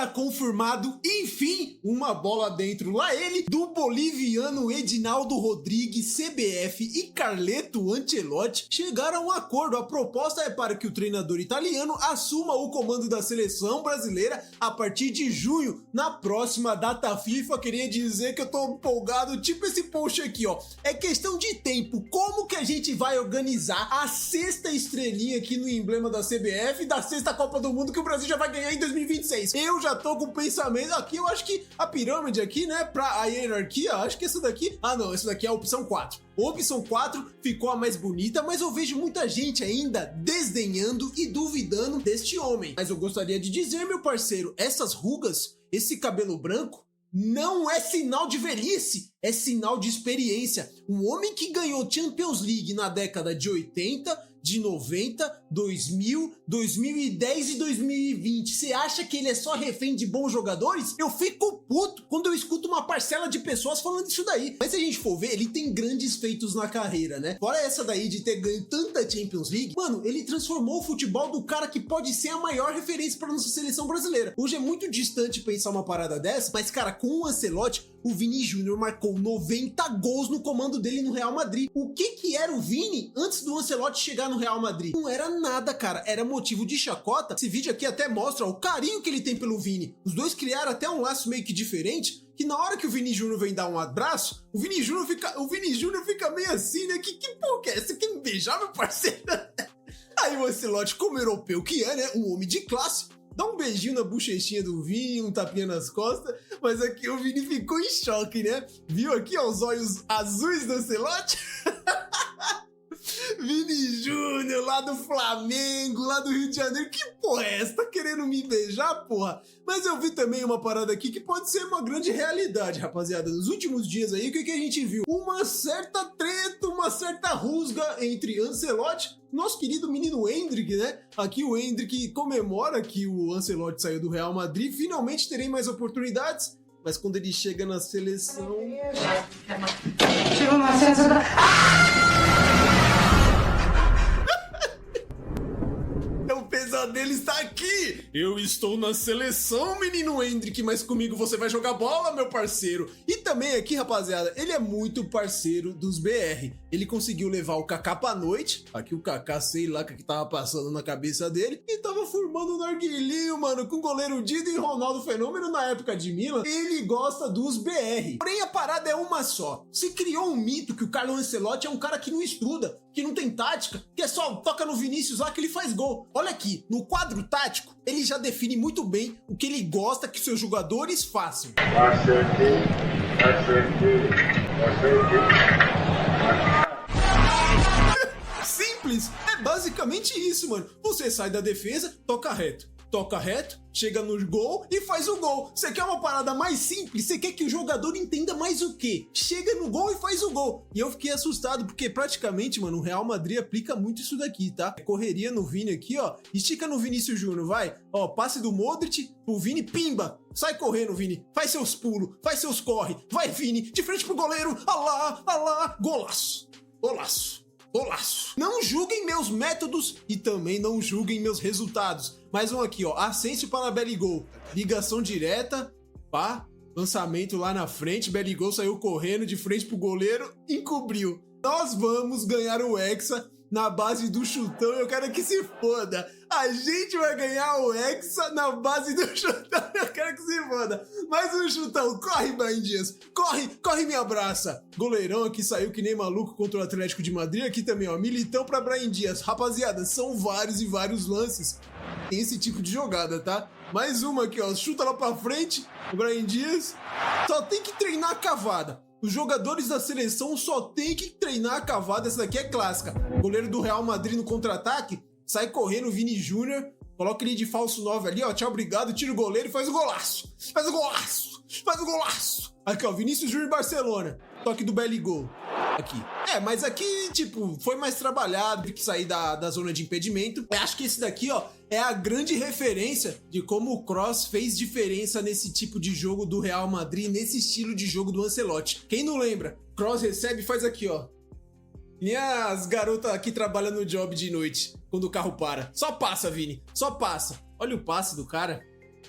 está confirmado, enfim, uma bola dentro. Lá ele, do boliviano Edinaldo Rodrigues, CBF e Carleto Ancelotti chegaram a um acordo. A proposta é para que o treinador italiano assuma o comando da seleção brasileira a partir de junho, na próxima data FIFA. Queria dizer que eu tô empolgado, tipo esse post aqui, ó. É questão de tempo. Como que a gente vai organizar a sexta estrelinha aqui no emblema da CBF da sexta Copa do Mundo que o Brasil já vai ganhar em 2026? Eu já tô com o pensamento aqui, eu acho que a pirâmide aqui, né, pra a hierarquia, acho que essa daqui... Ah, não, essa daqui é a opção 4. A opção 4 ficou a mais bonita, mas eu vejo muita gente ainda desdenhando e duvidando deste homem. Mas eu gostaria de dizer, meu parceiro, essas rugas, esse cabelo branco, não é sinal de velhice, é sinal de experiência. Um homem que ganhou Champions League na década de 80, de 90, 2000, 2010 e 2020. Você acha que ele é só refém de bons jogadores? Eu fico puto quando eu escuto uma parcela de pessoas falando isso daí. Mas se a gente for ver, ele tem grandes feitos na carreira, né? Fora essa daí de ter ganho tanta Champions League, mano, ele transformou o futebol do cara que pode ser a maior referência para nossa seleção brasileira. Hoje é muito distante pensar uma parada dessa, mas cara, com o Ancelotti, o Vini Júnior marcou 90 gols no comando dele no Real Madrid. O que era o Vini antes do Ancelotti chegar no Real Madrid? Não era nada, cara. Era motivo de chacota. Esse vídeo aqui até mostra o carinho que ele tem pelo Vini. Os dois criaram até um laço meio que diferente, que na hora que o Vini Júnior vem dar um abraço, o Vini Júnior fica meio assim, né? Que porra que é essa? Você quer me beijar, meu parceiro? Aí o Ancelotti, como europeu que é, né? Um homem de classe, dá um beijinho na bochechinha do Vini, um tapinha nas costas, mas aqui o Vini ficou em choque, né? Viu aqui, ó, os olhos azuis do Ancelotti? Vini Júnior, lá do Flamengo, lá do Rio de Janeiro, que porra é essa? Tá querendo me beijar, porra? Mas eu vi também uma parada aqui que pode ser uma grande realidade, rapaziada. Nos últimos dias aí, o que a gente viu? Uma certa treta, uma certa rusga entre Ancelotti, nosso querido menino Endrick, né? Aqui o Endrick comemora que o Ancelotti saiu do Real Madrid, finalmente terei mais oportunidades, mas quando ele chega na seleção... Chegou na seleção... O pesadelo está aqui! Eu estou na seleção, menino Endrick, mas comigo você vai jogar bola, meu parceiro. E também aqui, rapaziada, ele é muito parceiro dos BR. Ele conseguiu levar o Kaká pra noite. Aqui o Kaká, sei lá o que tava passando na cabeça dele. E tava formando um narguilinho, mano, com o goleiro Dido e Ronaldo Fenômeno na época de Milan. Ele gosta dos BR. Porém, a parada é uma só. Se criou um mito que o Carlo Ancelotti é um cara que não estuda, que não tem tática, que é só toca no Vinícius lá que ele faz gol. Olha aqui, no quadro tático, ele já define muito bem o que ele gosta que seus jogadores façam. Simples, é basicamente isso, mano. Você sai da defesa, toca reto, chega no gol e faz o gol. Você quer uma parada mais simples? Você quer que o jogador entenda mais o quê? Chega no gol e faz o gol. E eu fiquei assustado, porque praticamente, mano, o Real Madrid aplica muito isso daqui, tá? Correria no Vini aqui, ó. Estica no Vinícius Júnior, vai. Ó, passe do Modric pro Vini, pimba. Sai correndo, Vini. Faz seus pulos, faz seus corre. Vai, Vini, de frente pro goleiro. Alá, golaço. Golaço. Não julguem meus métodos e também não julguem meus resultados. Mais um aqui, ó. Ascenso para Belligol. Ligação direta. Pá. Lançamento lá na frente. Belligol saiu correndo de frente pro goleiro. Encobriu. Nós vamos ganhar o Hexa na base do chutão. Eu quero que se foda. A gente vai ganhar o Hexa na base do chutão. Eu quero que se foda. Mais um chutão. Corre, Brahim Dias. Corre, me abraça. Goleirão aqui saiu que nem maluco contra o Atlético de Madrid. Aqui também, ó. Militão pra Brahim Dias. Rapaziada, são vários e vários lances. Tem esse tipo de jogada, tá? Mais uma aqui, ó. Chuta lá pra frente. O Brahim Dias. Só tem que treinar a cavada. Os jogadores da seleção só tem que treinar a cavada. Essa daqui é clássica. Goleiro do Real Madrid no contra-ataque. Sai correndo o Vini Júnior. Coloca ele de falso 9 ali, ó. Tchau, obrigado. Tira o goleiro e faz o golaço. Faz o golaço. Aqui, ó. Vinícius Júnior Barcelona. Toque do Belligol. Aqui. Mas aqui, tipo, foi mais trabalhado. Tem que sair da zona de impedimento. Eu acho que esse daqui, ó, é a grande referência de como o Kroos fez diferença nesse tipo de jogo do Real Madrid, nesse estilo de jogo do Ancelotti. Quem não lembra? Kroos recebe e faz aqui, ó. Nem as garotas que trabalham no job de noite, quando o carro para. Só passa, Vini. Só passa. Olha o passe do cara.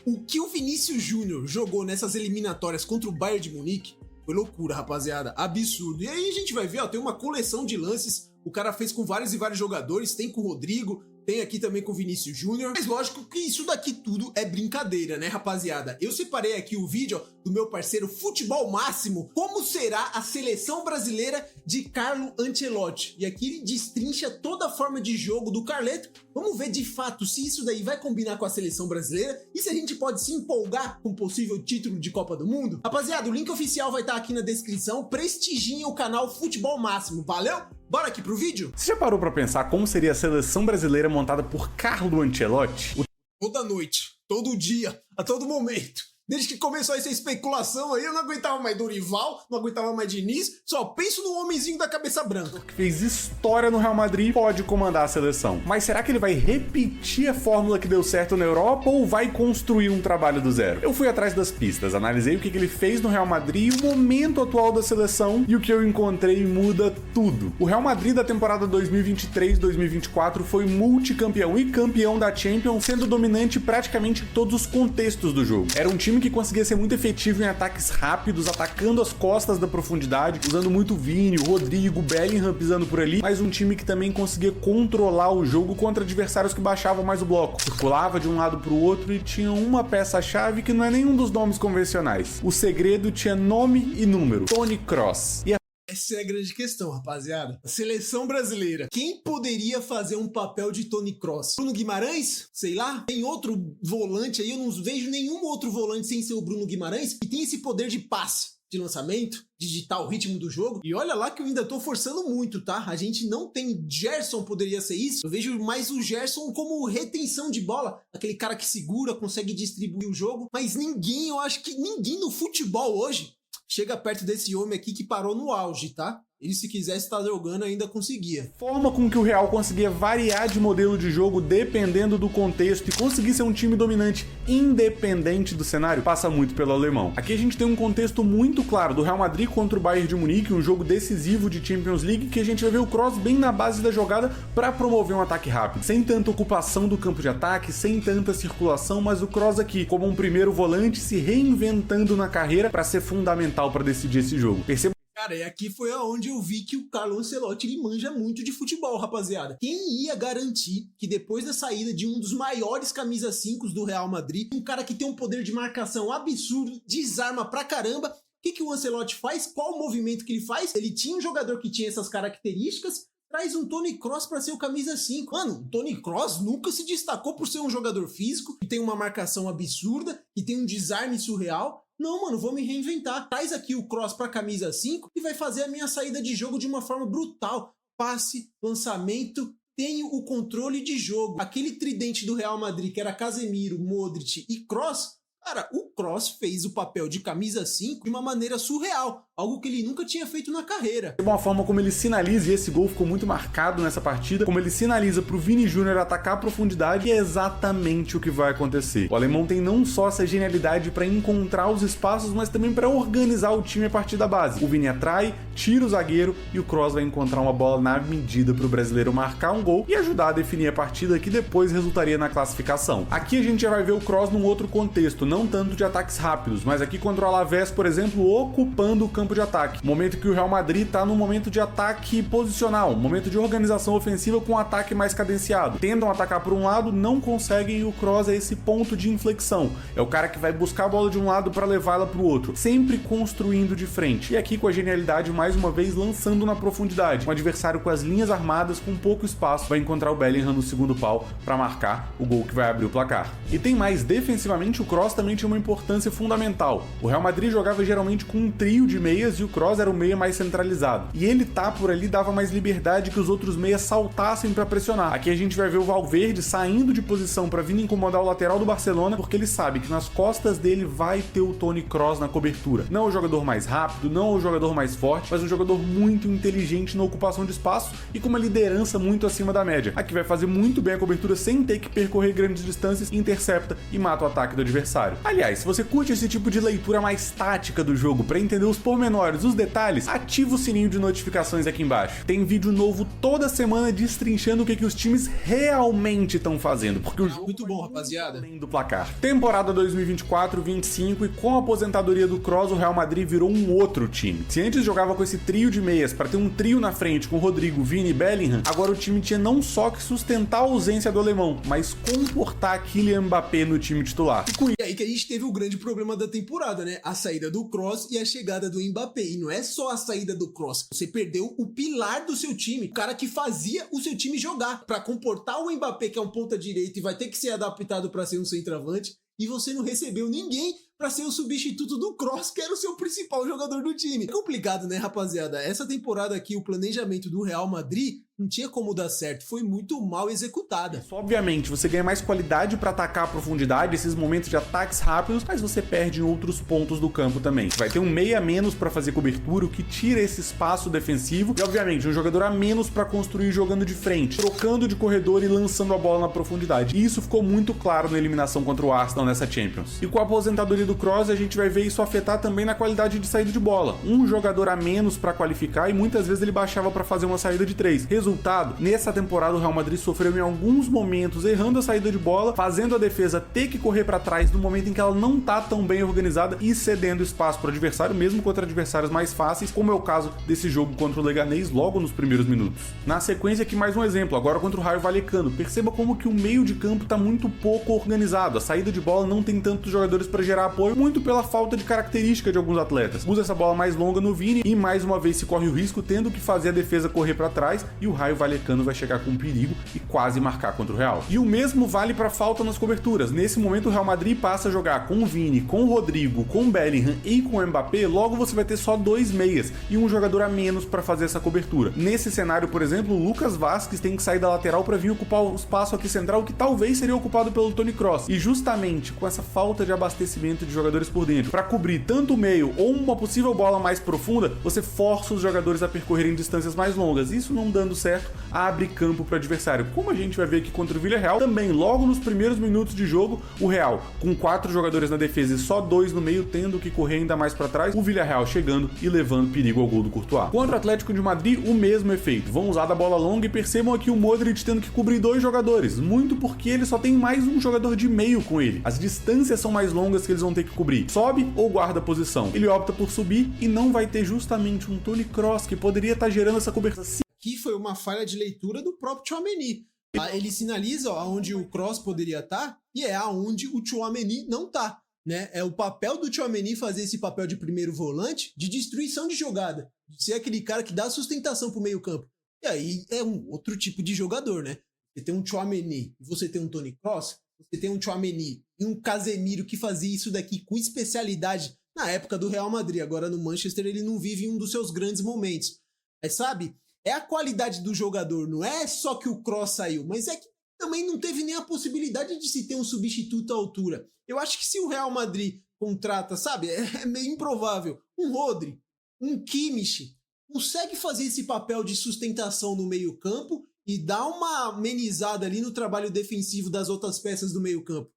O que o Vinícius Júnior jogou nessas eliminatórias contra o Bayern de Munique foi loucura, rapaziada, absurdo. E aí a gente vai ver, ó, tem uma coleção de lances, o cara fez com vários e vários jogadores, tem com o Rodrigo, tem aqui também com o Vinícius Júnior. Mas lógico que isso daqui tudo é brincadeira, né, rapaziada? Eu separei aqui o vídeo do meu parceiro Futebol Máximo, como será a seleção brasileira de Carlo Ancelotti. E aqui ele destrincha toda a forma de jogo do Carleto. Vamos ver de fato se isso daí vai combinar com a seleção brasileira e se a gente pode se empolgar com um possível título de Copa do Mundo. Rapaziada, o link oficial vai estar aqui na descrição. Prestigiem o canal Futebol Máximo, valeu? Bora aqui pro vídeo? Você já parou pra pensar como seria a seleção brasileira montada por Carlo Ancelotti? Toda noite, todo dia, a todo momento. Desde que começou essa especulação aí, eu não aguentava mais Dorival, não aguentava mais Diniz, só penso no homenzinho da cabeça branca. Que fez história no Real Madrid, pode comandar a seleção. Mas será que ele vai repetir a fórmula que deu certo na Europa ou vai construir um trabalho do zero? Eu fui atrás das pistas, analisei o que ele fez no Real Madrid, o momento atual da seleção e o que eu encontrei muda tudo. O Real Madrid da temporada 2023-2024 foi multicampeão e campeão da Champions, sendo dominante praticamente em todos os contextos do jogo. Era um time que conseguia ser muito efetivo em ataques rápidos, atacando as costas da profundidade, usando muito Vini, Rodrigo, Bellingham pisando por ali, mas um time que também conseguia controlar o jogo contra adversários que baixavam mais o bloco. Circulava de um lado para o outro e tinha uma peça-chave que não é nenhum dos nomes convencionais. O segredo tinha nome e número: Toni Kroos. E essa é a grande questão, rapaziada. A seleção brasileira. Quem poderia fazer um papel de Toni Kroos? Bruno Guimarães? Sei lá. Tem outro volante aí, eu não vejo nenhum outro volante sem ser o Bruno Guimarães, que tem esse poder de passe, de lançamento, de digitar o ritmo do jogo. E olha lá que eu ainda tô forçando muito, tá? A gente não tem Gerson, poderia ser isso. Eu vejo mais o Gerson como retenção de bola. Aquele cara que segura, consegue distribuir o jogo. Mas ninguém, eu acho que ninguém no futebol hoje chega perto desse homem aqui que parou no auge, tá? Ele, se quisesse estar jogando, ainda conseguia. A forma com que o Real conseguia variar de modelo de jogo dependendo do contexto e conseguir ser um time dominante independente do cenário passa muito pelo alemão. Aqui a gente tem um contexto muito claro do Real Madrid contra o Bayern de Munique, um jogo decisivo de Champions League, que a gente vai ver o Kroos bem na base da jogada para promover um ataque rápido, sem tanta ocupação do campo de ataque, sem tanta circulação, mas o Kroos aqui como um primeiro volante se reinventando na carreira para ser fundamental para decidir esse jogo. Perceba. Cara, e aqui foi aonde eu vi que o Carlo Ancelotti ele manja muito de futebol, rapaziada. Quem ia garantir que depois da saída de um dos maiores camisas 5 do Real Madrid, um cara que tem um poder de marcação absurdo, desarma pra caramba, o que o Ancelotti faz? Qual o movimento que ele faz? Ele tinha um jogador que tinha essas características, traz um Toni Kroos pra ser o camisa 5. Mano, o Toni Kroos nunca se destacou por ser um jogador físico, que tem uma marcação absurda, que tem um desarme surreal. Não, mano, vou me reinventar. Traz aqui o Kroos pra camisa 5 e vai fazer a minha saída de jogo de uma forma brutal. Passe, lançamento, tenho o controle de jogo. Aquele tridente do Real Madrid, que era Casemiro, Modric e Kroos, cara, o Kroos fez o papel de camisa 5 de uma maneira surreal, algo que ele nunca tinha feito na carreira. De uma forma como ele sinaliza, e esse gol ficou muito marcado nessa partida, como ele sinaliza pro Vini Júnior atacar a profundidade, e é exatamente o que vai acontecer. O alemão tem não só essa genialidade para encontrar os espaços, mas também para organizar o time a partir da base. O Vini atrai, tira o zagueiro e o Kroos vai encontrar uma bola na medida pro brasileiro marcar um gol e ajudar a definir a partida que depois resultaria na classificação. Aqui a gente já vai ver o Kroos num outro contexto, não tanto de ataques rápidos, mas aqui contra o Alavés, por exemplo, ocupando o campo de ataque. Momento que o Real Madrid tá num momento de ataque posicional, momento de organização ofensiva com um ataque mais cadenciado. Tentam atacar por um lado, não conseguem, e o Kroos é esse ponto de inflexão. É o cara que vai buscar a bola de um lado para levá-la pro outro, sempre construindo de frente. E aqui com a genialidade, mais uma vez, lançando na profundidade. Um adversário com as linhas armadas, com pouco espaço, vai encontrar o Bellingham no segundo pau para marcar o gol que vai abrir o placar. E tem mais, defensivamente o Kroos também tinha uma importância fundamental. O Real Madrid jogava geralmente com um trio de meias e o Kroos era o meia mais centralizado. E ele tá por ali, dava mais liberdade que os outros meias saltassem para pressionar. Aqui a gente vai ver o Valverde saindo de posição para vir incomodar o lateral do Barcelona, porque ele sabe que nas costas dele vai ter o Toni Kroos na cobertura. Não é o jogador mais rápido, não é o jogador mais forte, mas um jogador muito inteligente na ocupação de espaço e com uma liderança muito acima da média. Aqui vai fazer muito bem a cobertura sem ter que percorrer grandes distâncias, intercepta e mata o ataque do adversário. adversário. Aliás, se você curte esse tipo de leitura mais tática do jogo para entender os pormenores, os detalhes, ativa o sininho de notificações aqui embaixo. Tem vídeo novo toda semana destrinchando o que os times realmente estão fazendo, porque o jogo muito bom, rapaziada. Além do placar. Temporada 2024-25 e com a aposentadoria do Kroos, o Real Madrid virou um outro time. Se antes jogava com esse trio de meias para ter um trio na frente com Rodrigo, Vini e Bellingham, agora o time tinha não só que sustentar a ausência do alemão, mas comportar Kylian Mbappé no time titular. E aí que a gente teve o grande problema da temporada, né? A saída do Kroos e a chegada do Mbappé. E não é só a saída do Kroos. Você perdeu o pilar do seu time, o cara que fazia o seu time jogar. Para comportar o Mbappé, que é um ponta direita e vai ter que ser adaptado para ser um centroavante, e você não recebeu ninguém para ser o substituto do Kroos, que era o seu principal jogador do time. É complicado, né, rapaziada? Essa temporada aqui, o planejamento do Real Madrid não tinha como dar certo, foi muito mal executada. Obviamente, você ganha mais qualidade para atacar a profundidade, esses momentos de ataques rápidos, mas você perde em outros pontos do campo também. Vai ter um meia a menos para fazer cobertura, o que tira esse espaço defensivo, e obviamente um jogador a menos para construir jogando de frente, trocando de corredor e lançando a bola na profundidade. E isso ficou muito claro na eliminação contra o Arsenal nessa Champions. E com a aposentadoria do Kroos, a gente vai ver isso afetar também na qualidade de saída de bola. Um jogador a menos para qualificar e muitas vezes ele baixava para fazer uma saída de 3. Resultado, nessa temporada o Real Madrid sofreu em alguns momentos errando a saída de bola, fazendo a defesa ter que correr para trás no momento em que ela não tá tão bem organizada e cedendo espaço para o adversário, mesmo contra adversários mais fáceis, como é o caso desse jogo contra o Leganés logo nos primeiros minutos. Na sequência aqui mais um exemplo, agora contra o Rayo Vallecano. Perceba como que o meio de campo tá muito pouco organizado, a saída de bola não tem tantos jogadores para gerar apoio, muito pela falta de característica de alguns atletas. Usa essa bola mais longa no Vini e mais uma vez se corre o risco tendo que fazer a defesa correr para trás e o Rayo Vallecano vai chegar com perigo e quase marcar contra o Real. E o mesmo vale para falta nas coberturas. Nesse momento o Real Madrid passa a jogar com o Vini, com o Rodrigo, com o Bellingham e com o Mbappé, logo você vai ter só 2 meias e um jogador a menos para fazer essa cobertura. Nesse cenário, por exemplo, o Lucas Vazquez tem que sair da lateral para vir ocupar o espaço aqui central que talvez seria ocupado pelo Toni Kroos. E justamente com essa falta de abastecimento de jogadores por dentro, para cobrir tanto o meio ou uma possível bola mais profunda, você força os jogadores a percorrerem distâncias mais longas. Isso não dando certo, abre campo para o adversário. Como a gente vai ver aqui contra o Villarreal, também logo nos primeiros minutos de jogo, o Real com 4 jogadores na defesa e só 2 no meio, tendo que correr ainda mais para trás, o Villarreal chegando e levando perigo ao gol do Courtois. Contra o Atlético de Madrid, o mesmo efeito. Vão usar da bola longa e percebam aqui o Modric tendo que cobrir 2 jogadores, muito porque ele só tem mais um jogador de meio com ele. As distâncias são mais longas que eles vão ter que cobrir. Sobe ou guarda a posição. Ele opta por subir e não vai ter justamente um Toni Kroos que poderia estar gerando essa cobertura. Aqui foi uma falha de leitura do próprio Tchouaméni. Ele sinaliza aonde o Kroos poderia estar e é aonde o Tchouaméni não tá, né? É o papel do Tchouaméni fazer esse papel de primeiro volante de destruição de jogada, de ser aquele cara que dá sustentação pro meio campo. E aí é um outro tipo de jogador, né? Você tem um Tchouaméni e você tem um Toni Kroos, você tem um Tchouaméni e um Casemiro que fazia isso daqui com especialidade na época do Real Madrid. Agora no Manchester ele não vive um dos seus grandes momentos. Sabe? É a qualidade do jogador, não é só que o Kroos saiu, mas é que também não teve nem a possibilidade de se ter um substituto à altura. Eu acho que se o Real Madrid contrata, sabe, é meio improvável, um Rodri, um Kimmich, consegue fazer esse papel de sustentação no meio campo e dar uma amenizada ali no trabalho defensivo das outras peças do meio campo.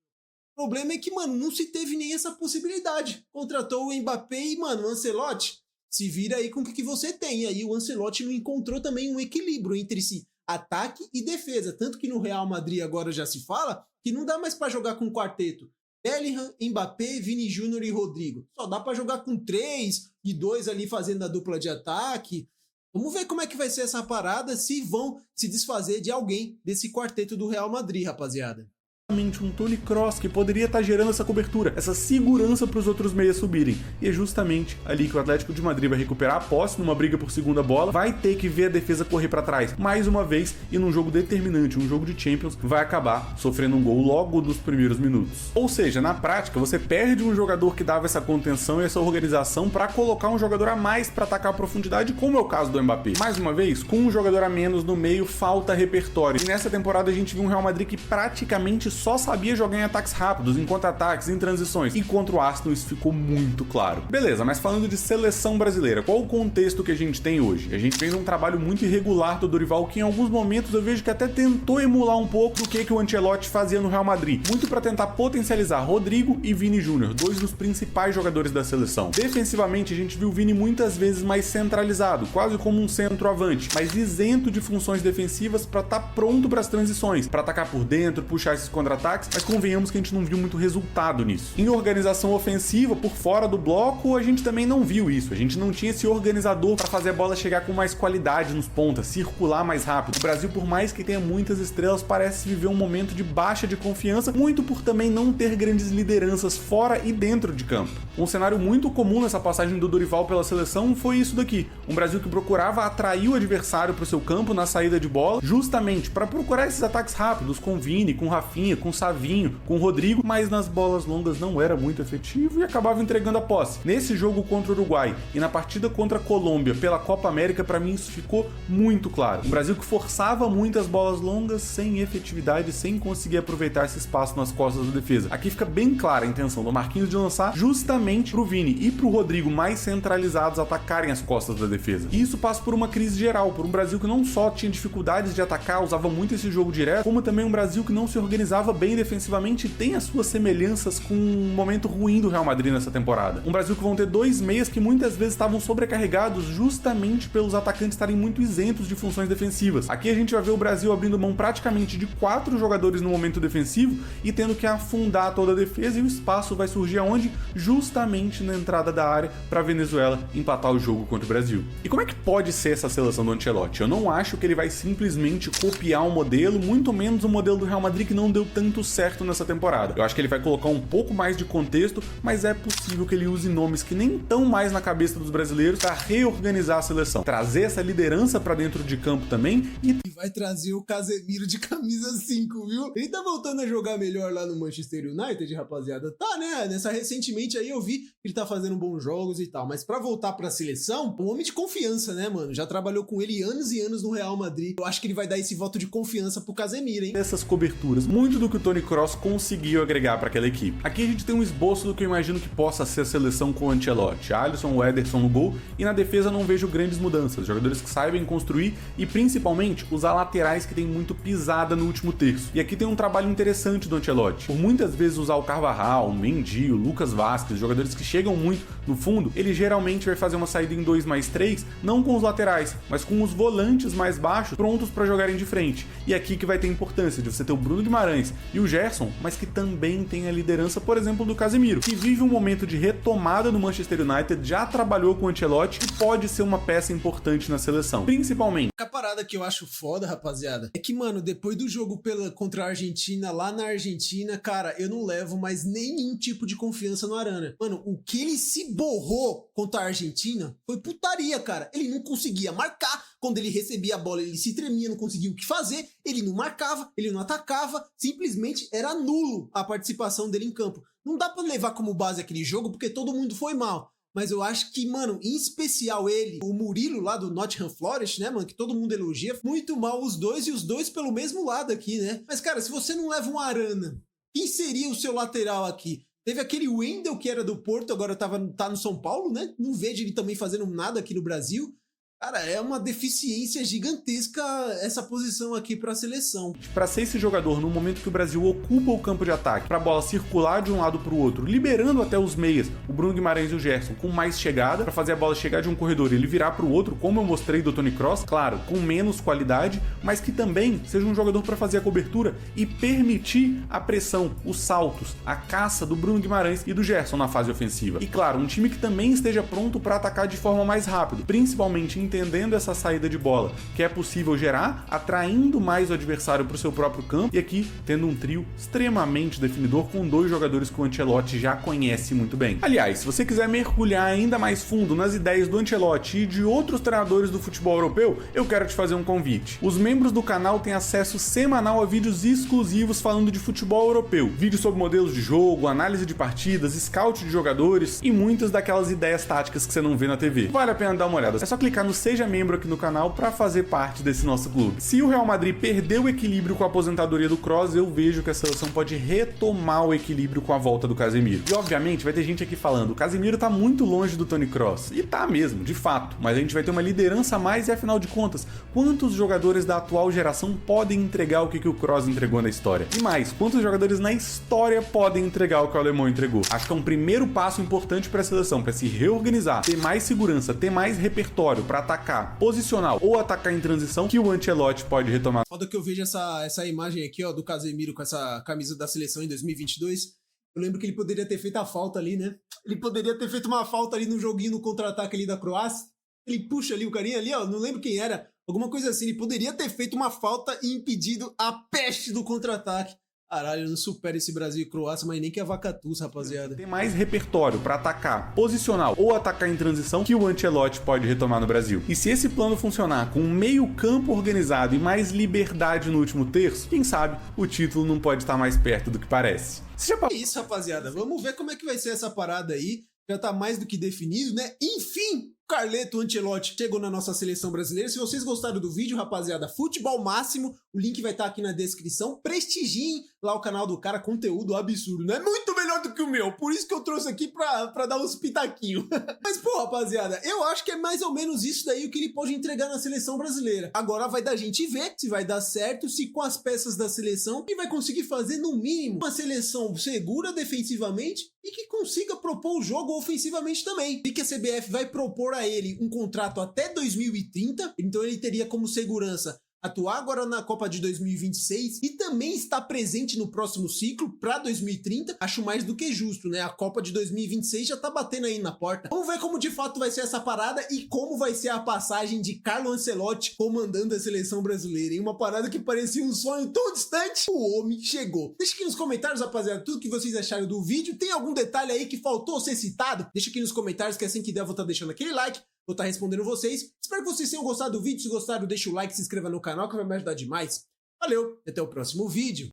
O problema é que, mano, não se teve nem essa possibilidade. Contratou o Mbappé e, mano, o Ancelotti se vira aí com o que você tem. E aí o Ancelotti não encontrou também um equilíbrio entre si, ataque e defesa. Tanto que no Real Madrid agora já se fala que não dá mais para jogar com quarteto. Bellingham, Mbappé, Vini Júnior e Rodrigo. Só dá para jogar com 3 e 2 ali fazendo a dupla de ataque. Vamos ver como é que vai ser essa parada, se vão se desfazer de alguém desse quarteto do Real Madrid, rapaziada. Um Toni Kroos que poderia estar gerando essa cobertura, essa segurança para os outros meias subirem. E é justamente ali que o Atlético de Madrid vai recuperar a posse numa briga por segunda bola, vai ter que ver a defesa correr para trás mais uma vez e num jogo determinante, um jogo de Champions, vai acabar sofrendo um gol logo nos primeiros minutos. Ou seja, na prática, você perde um jogador que dava essa contenção e essa organização para colocar um jogador a mais para atacar a profundidade, como é o caso do Mbappé. Mais uma vez, com um jogador a menos no meio, falta repertório. E nessa temporada a gente viu um Real Madrid que praticamente só sabia jogar em ataques rápidos, em contra-ataques, em transições, e contra o Arsenal isso ficou muito claro. Beleza, mas falando de seleção brasileira, qual o contexto que a gente tem hoje? A gente fez um trabalho muito irregular do Dorival, que em alguns momentos eu vejo que até tentou emular um pouco do que o Ancelotti fazia no Real Madrid, muito para tentar potencializar Rodrigo e Vini Júnior, dois dos principais jogadores da seleção. Defensivamente, a gente viu o Vini muitas vezes mais centralizado, quase como um centroavante, mas isento de funções defensivas para estar pronto para as transições, para atacar por dentro, puxar esses contra-ataques, mas convenhamos que a gente não viu muito resultado nisso. Em organização ofensiva, por fora do bloco, a gente também não viu isso. A gente não tinha esse organizador para fazer a bola chegar com mais qualidade nos pontas, circular mais rápido. O Brasil, por mais que tenha muitas estrelas, parece viver um momento de baixa de confiança, muito por também não ter grandes lideranças fora e dentro de campo. Um cenário muito comum nessa passagem do Dorival pela seleção foi isso daqui. Um Brasil que procurava atrair o adversário para o seu campo na saída de bola, justamente para procurar esses ataques rápidos com Vini, com Rafinha, com Savinho, com Rodrigo, mas nas bolas longas não era muito efetivo e acabava entregando a posse. Nesse jogo contra o Uruguai e na partida contra a Colômbia pela Copa América, para mim isso ficou muito claro. Um Brasil que forçava muitas bolas longas sem efetividade, sem conseguir aproveitar esse espaço nas costas da defesa. Aqui fica bem clara a intenção do Marquinhos de lançar justamente pro Vini e pro Rodrigo mais centralizados atacarem as costas da defesa. E isso passa por uma crise geral, por um Brasil que não só tinha dificuldades de atacar, usava muito esse jogo direto, como também um Brasil que não se organizava bem defensivamente e tem as suas semelhanças com um momento ruim do Real Madrid nessa temporada. Um Brasil que vão ter dois meias que muitas vezes estavam sobrecarregados justamente pelos atacantes estarem muito isentos de funções defensivas. Aqui a gente vai ver o Brasil abrindo mão praticamente de 4 jogadores no momento defensivo e tendo que afundar toda a defesa, e o espaço vai surgir aonde? Justamente na entrada da área para a Venezuela empatar o jogo contra o Brasil. E como é que pode ser essa seleção do Ancelotti? Eu não acho que ele vai simplesmente copiar um modelo, muito menos o modelo do Real Madrid que não deu tanto certo nessa temporada. Eu acho que ele vai colocar um pouco mais de contexto, mas é possível que ele use nomes que nem estão mais na cabeça dos brasileiros para reorganizar a seleção, trazer essa liderança para dentro de campo também e vai trazer o Casemiro de camisa 5, viu? Ele tá voltando a jogar melhor lá no Manchester United, rapaziada. Tá, né? Recentemente aí eu vi que ele tá fazendo bons jogos e tal, mas pra voltar pra seleção, um homem de confiança, né, mano? Já trabalhou com ele anos e anos no Real Madrid. Eu acho que ele vai dar esse voto de confiança pro Casemiro, hein? Essas coberturas, muito do que o Toni Kroos conseguiu agregar pra aquela equipe. Aqui a gente tem um esboço do que eu imagino que possa ser a seleção com o Ancelotti. Alisson, o Ederson no gol, e na defesa não vejo grandes mudanças. Jogadores que saibam construir e principalmente usar laterais que tem muito pisada no último terço. E aqui tem um trabalho interessante do Ancelotti. Por muitas vezes usar o Carvajal, o Mendy, o Lucas Vázquez, jogadores que chegam muito no fundo, ele geralmente vai fazer uma saída em 2+3, não com os laterais, mas com os volantes mais baixos, prontos para jogarem de frente. E aqui que vai ter importância de você ter o Bruno Guimarães e o Gerson, mas que também tem a liderança, por exemplo, do Casemiro, que vive um momento de retomada no Manchester United, já trabalhou com o Ancelotti e pode ser uma peça importante na seleção. Principalmente. A parada que eu acho foda, rapaziada, é que, mano, depois do jogo contra a Argentina, lá na Argentina, cara, eu não levo mais nenhum tipo de confiança no Arana. Mano, o que ele se borrou contra a Argentina foi putaria, cara. Ele não conseguia marcar. Quando ele recebia a bola, ele se tremia, não conseguia o que fazer. Ele não marcava, ele não atacava. Simplesmente era nulo a participação dele em campo. Não dá pra levar como base aquele jogo, porque todo mundo foi mal. Mas eu acho que, mano, em especial ele, o Murilo lá do Nottingham Forest, né, mano, que todo mundo elogia, muito mal os dois, e os dois pelo mesmo lado aqui, né? Mas, cara, se você não leva um Arana, quem seria o seu lateral aqui? Teve aquele Wendel que era do Porto, agora tá no São Paulo, né? Não vejo ele também fazendo nada aqui no Brasil. Cara, é uma deficiência gigantesca essa posição aqui para a seleção. Para ser esse jogador no momento que o Brasil ocupa o campo de ataque, para a bola circular de um lado para o outro, liberando até os meias, o Bruno Guimarães e o Gerson, com mais chegada, para fazer a bola chegar de um corredor e ele virar para o outro, como eu mostrei do Toni Kroos, claro, com menos qualidade, mas que também seja um jogador para fazer a cobertura e permitir a pressão, os saltos, a caça do Bruno Guimarães e do Gerson na fase ofensiva. E claro, um time que também esteja pronto para atacar de forma mais rápida, principalmente entendendo essa saída de bola que é possível gerar, atraindo mais o adversário para o seu próprio campo, e aqui tendo um trio extremamente definidor com 2 jogadores que o Ancelotti já conhece muito bem. Aliás, se você quiser mergulhar ainda mais fundo nas ideias do Ancelotti e de outros treinadores do futebol europeu, eu quero te fazer um convite. Os membros do canal têm acesso semanal a vídeos exclusivos falando de futebol europeu, vídeos sobre modelos de jogo, análise de partidas, scout de jogadores e muitas daquelas ideias táticas que você não vê na TV. Vale a pena dar uma olhada. É só clicar no seja membro aqui no canal para fazer parte desse nosso clube. Se o Real Madrid perder o equilíbrio com a aposentadoria do Kroos, eu vejo que a seleção pode retomar o equilíbrio com a volta do Casemiro. E obviamente vai ter gente aqui falando, o Casemiro tá muito longe do Toni Kroos. E tá mesmo, de fato, mas a gente vai ter uma liderança a mais e afinal de contas, quantos jogadores da atual geração podem entregar o que o Kroos entregou na história? E mais, quantos jogadores na história podem entregar o que o alemão entregou? Acho que é um primeiro passo importante para a seleção, para se reorganizar, ter mais segurança, ter mais repertório para atacar posicional ou atacar em transição, que o Ancelotti pode retomar. Foda que eu vejo essa imagem aqui, ó, do Casemiro com essa camisa da seleção em 2022. Eu lembro que ele poderia ter feito a falta ali, né? Ele poderia ter feito uma falta ali no joguinho, no contra-ataque ali da Croácia. Ele puxa ali o carinha ali, ó, não lembro quem era, alguma coisa assim. Ele poderia ter feito uma falta e impedido a peste do contra-ataque. Caralho, eu não supero esse Brasil e Croácia, mas nem que a vaca tussa, rapaziada. Tem mais repertório para atacar posicional ou atacar em transição, que o Ancelotti pode retomar no Brasil. E se esse plano funcionar com um meio campo organizado e mais liberdade no último terço, quem sabe o título não pode estar mais perto do que parece. É isso, rapaziada. Vamos ver como é que vai ser essa parada aí. Já tá mais do que definido, né? Enfim, Carleto Ancelotti chegou na nossa seleção brasileira. Se vocês gostaram do vídeo, rapaziada, Futebol Máximo, o link vai estar aqui na descrição. Prestigiem lá o canal do cara, conteúdo absurdo, né? Muito melhor do que o meu, por isso que eu trouxe aqui pra dar uns pitaquinhos. Mas, pô, rapaziada, eu acho que é mais ou menos isso daí o que ele pode entregar na seleção brasileira. Agora vai da gente ver se vai dar certo, se com as peças da seleção ele vai conseguir fazer, no mínimo, uma seleção segura defensivamente e que consiga propor o jogo ofensivamente também. E que a CBF vai propor a ele um contrato até 2030, então ele teria como segurança atuar agora na Copa de 2026 e também estar presente no próximo ciclo para 2030. Acho mais do que justo, né? A Copa de 2026 já tá batendo aí na porta. Vamos ver como de fato vai ser essa parada e como vai ser a passagem de Carlo Ancelotti comandando a seleção brasileira. Em uma parada que parecia um sonho tão distante, o homem chegou. Deixa aqui nos comentários, rapaziada, tudo que vocês acharam do vídeo. Tem algum detalhe aí que faltou ser citado? Deixa aqui nos comentários que assim que der eu vou estar deixando aquele like. Vou estar respondendo vocês. Espero que vocês tenham gostado do vídeo. Se gostaram, deixa o like, se inscreva no canal que vai me ajudar demais. Valeu, até o próximo vídeo.